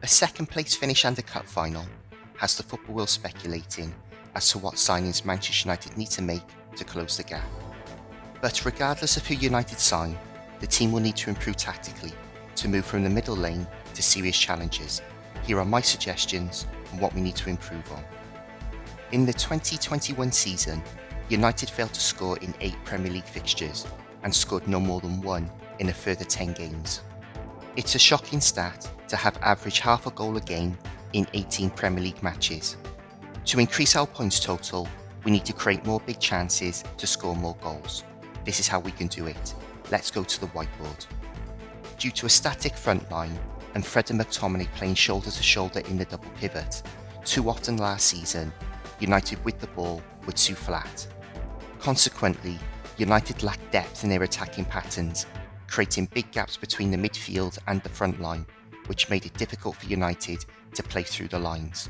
A second place finish and a cup final has the football world speculating as to what signings Manchester United need to make to close the gap. But regardless of who United sign, the team will need to improve tactically to move from the middle lane to serious challenges. Here are my suggestions on what we need to improve on. In the 2021 season, United failed to score in 8 Premier League fixtures and scored no more than 1 in a further 10 games. It's a shocking stat to have averaged half a goal a game in 18 Premier League matches. To increase our points total, we need to create more big chances to score more goals. This is how we can do it. Let's go to the whiteboard. Due to a static front line and Fred and McTominay playing shoulder to shoulder in the double pivot, too often last season, United with the ball were too flat. Consequently, United lacked depth in their attacking patterns, creating big gaps between the midfield and the front line, which made it difficult for United to play through the lines.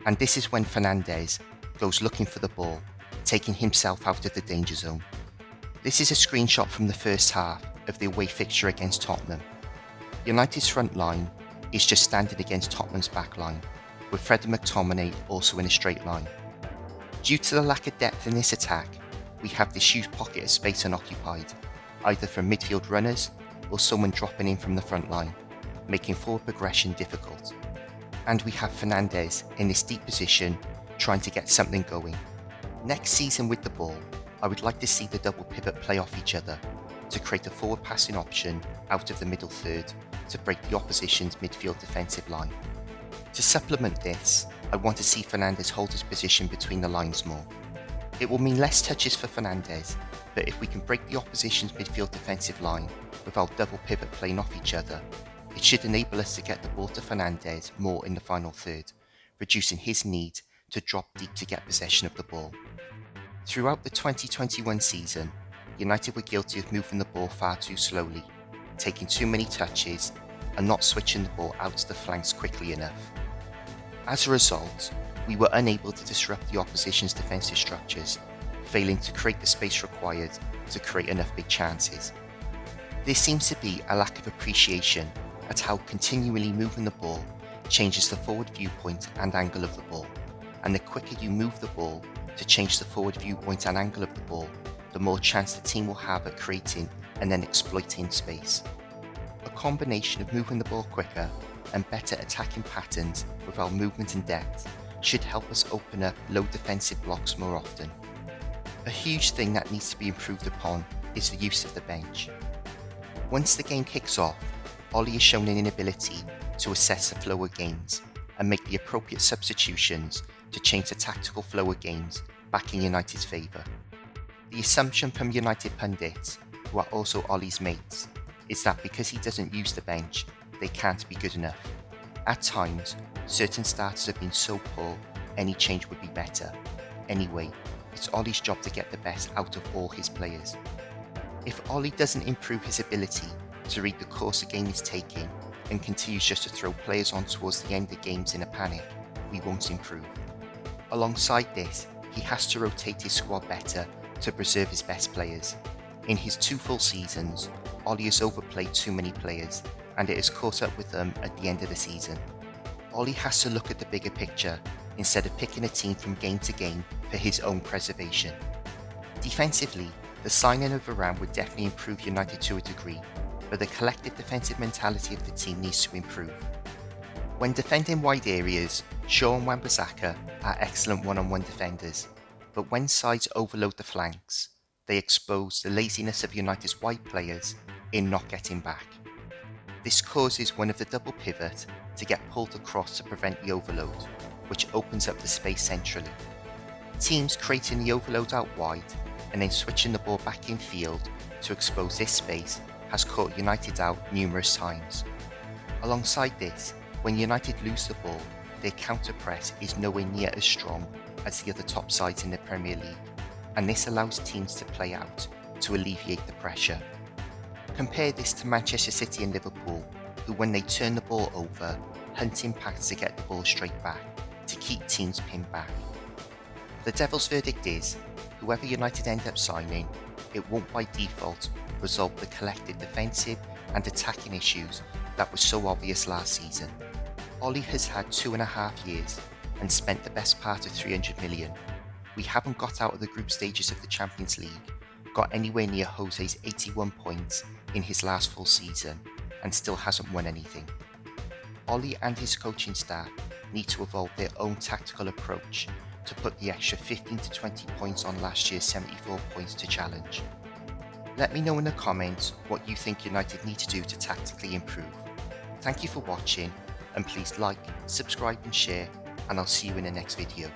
And this is when Fernandes goes looking for the ball, taking himself out of the danger zone. This is a screenshot from the first half of the away fixture against Tottenham. United's front line is just standing against Tottenham's back line, with Fred and McTominay also in a straight line. Due to the lack of depth in this attack, we have this huge pocket of space unoccupied, either from midfield runners or someone dropping in from the front line, making forward progression difficult. And we have Fernandes in this deep position trying to get something going. Next season with the ball, I would like to see the double pivot play off each other to create a forward passing option out of the middle third to break the opposition's midfield defensive line. To supplement this, I want to see Fernandes hold his position between the lines more. It will mean less touches for Fernandes, but if we can break the opposition's midfield defensive line with our double pivot playing off each other, it should enable us to get the ball to Fernandes more in the final third, reducing his need to drop deep to get possession of the ball. Throughout the 2021 season, United were guilty of moving the ball far too slowly, taking too many touches, and not switching the ball out to the flanks quickly enough. As a result, we were unable to disrupt the opposition's defensive structures, failing to create the space required to create enough big chances. There seems to be a lack of appreciation at how continually moving the ball changes the forward viewpoint and angle of the ball, and the quicker you move the ball to change the forward viewpoint and angle of the ball, the more chance the team will have at creating and then exploiting space. A combination of moving the ball quicker and better attacking patterns with our movement and depth should help us open up low defensive blocks more often. A huge thing that needs to be improved upon is the use of the bench. Once the game kicks off, Ollie has shown an inability to assess the flow of games and make the appropriate substitutions to change the tactical flow of games back in United's favour. The assumption from United pundits, who are also Ollie's mates, is that because he doesn't use the bench, they can't be good enough. At times, certain starters have been so poor, any change would be better. Anyway, it's Ollie's job to get the best out of all his players. If Ollie doesn't improve his ability to read the course a game is taking and continues just to throw players on towards the end of games in a panic, we won't improve. Alongside this, he has to rotate his squad better to preserve his best players. In his 2 full seasons, Ollie has overplayed too many players, and it has caught up with them at the end of the season. Ollie has to look at the bigger picture instead of picking a team from game to game for his own preservation. Defensively, the signing of Verane would definitely improve United to a degree, but the collective defensive mentality of the team needs to improve. When defending wide areas, Shaw and Wan-Bissaka are excellent one-on-one defenders, but when sides overload the flanks, they expose the laziness of United's wide players in not getting back. This causes one of the double pivot to get pulled across to prevent the overload, which opens up the space centrally. Teams creating the overload out wide and then switching the ball back in field to expose this space has caught United out numerous times. Alongside this, when United lose the ball, their counter-press is nowhere near as strong as the other top sides in the Premier League, and this allows teams to play out to alleviate the pressure. Compare this to Manchester City and Liverpool, who when they turn the ball over, hunt impacts to get the ball straight back, to keep teams pinned back. The devil's verdict is, whoever United end up signing, it won't by default resolve the collective defensive and attacking issues that were so obvious last season. Ollie has had 2.5 years and spent the best part of 300 million. We haven't got out of the group stages of the Champions League, got anywhere near Jose's 81 points in his last full season, and still hasn't won anything. Ollie and his coaching staff need to evolve their own tactical approach to put the extra 15 to 20 points on last year's 74 points to challenge. Let me know in the comments what you think United need to do to tactically improve. Thank you for watching, and please like, subscribe and share, and I'll see you in the next video.